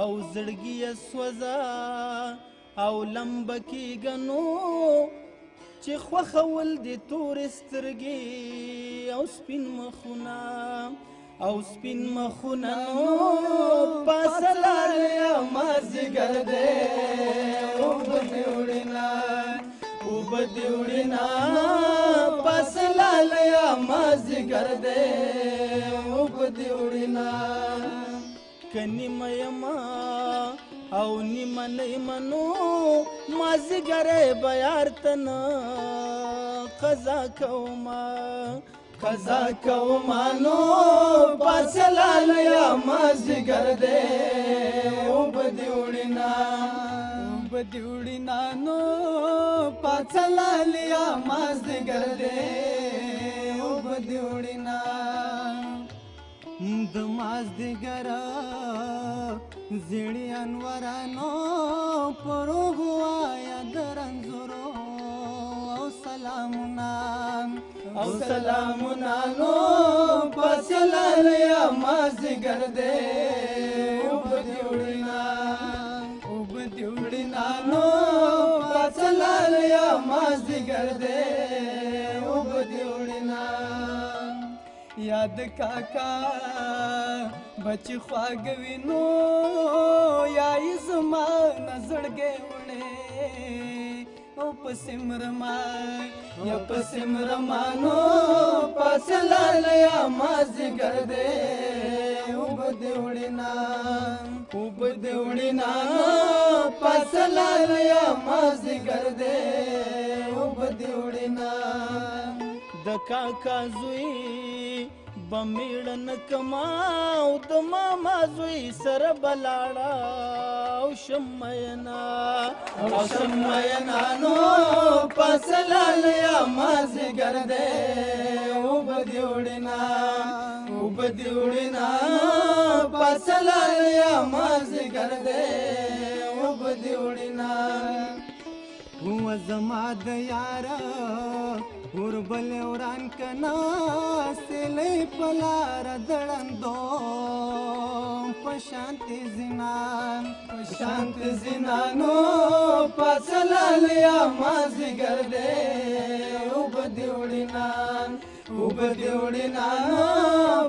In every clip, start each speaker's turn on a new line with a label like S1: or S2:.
S1: او زړګي یې سوځه او لمبه کېږه نو چې خوښول دې تورې سترګې او سپین مخونه او سپین مخونه نو پاسه لاله مازدیګر دی اوبه دې وړینا اوبه دې وړینا پاسه لاله مازدیګر دی اوبه دې وړینا که نیمه یما او نیمه نه یمه نو مازدیګری به یار ته نه قضا کومه قضا کومه نو پاسه لاله مازدیګر دی اوبه دې وړینا اوبه دې وړینا نو پاسه لاله مازدیګر دی اوبه دې وړینا د مازدیګر زیړی انورانو پروغ وایا د رنځورو او سلامونه نو پسې لاله مازدیګر دی اوبه دې وړینا نو پسې لاله مازدیګر دی اوبه دې وړینا یاد کاکا بچی خواږه نو یا یې زما نظرګې وړې او پسې مرما یا پسې مرما نو پسې لاله مازدیګر دی اوبه دې وړینا نو پسې لاله مازدیګر دی اوبه دې وړینا د کاکا زوی بمیړن کما او د ماما زوی سره بلاړه او شمینا نو پسې لاله مازدیګر دی اوبه دې وړینا پسې لاله مازدیګر دی اوبه دې وړینا هو زما د یاره وربل وران کنا سلی پلار دړندو پشانتی زینانو پسې لاله مازدیګر دی اوبه دې وړینا نو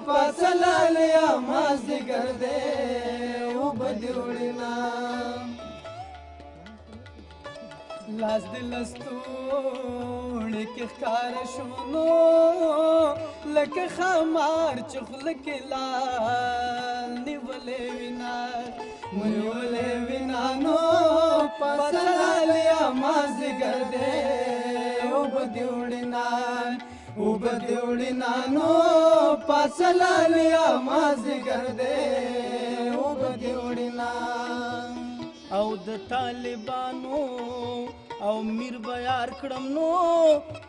S1: پسې لاله مازدیګر دی اوبه دې وړینا لاس دې لستوڼې کې ښکاره شو نو لکه خمار چې خوله کې لال نیولې وینا نو پسې لاله مازدیګر دی اوبه دې وړینا نو پسې لاله مازدیګر دی اوبه دې وړینا او د طالبانو او میر به یار کړم نو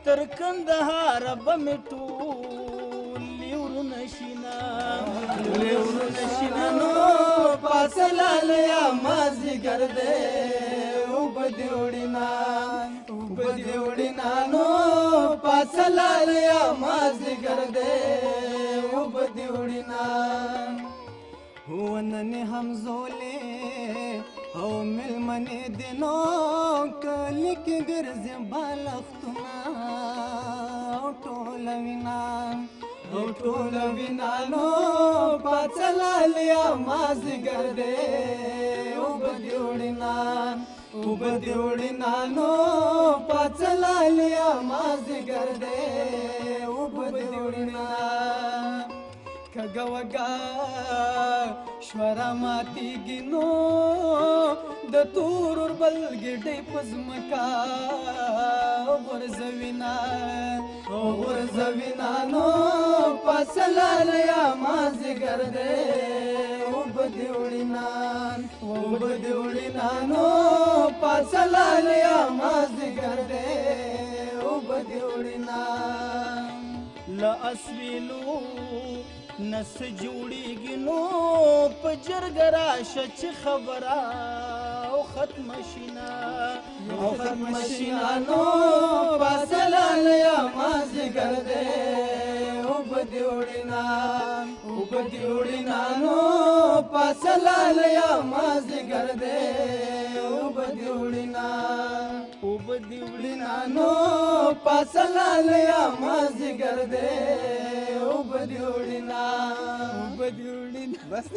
S1: تر کندهار به مې ټولې ورونه شینه نو پسې لاله مازدیګر دی اوبه دې وړینا نو پسې لاله مازدیګر دی اوبه دې وړینا هو نن همزولې او ملمنې دینو کلی کې ګرځې بالښتونه او ټوله وینا نو پسې لاله مازدیګر دی اوبه دې وړینا نو پسې لاله مازدیګر دی اوبه دې وړینا کږه وږه شوره ماتېږي نو د تور اوربل ګېډۍ په ځمکه غورځوینا نو پسې لاله مازدیګر دی اوبه دې وړینا نو پسې لاله مازدیګر دی اوبه دې وړینا له اسویلو نس جوړیږي نو په جرګه راشه چې خبره او ختم شینا نو پسې لاله مازدیګر دی اوبه उबदिवड़िना नो पासलालया माज़िगर दे उबदिवड़िना नो पासलालया माज़िगर दे उबदिवड़िना बस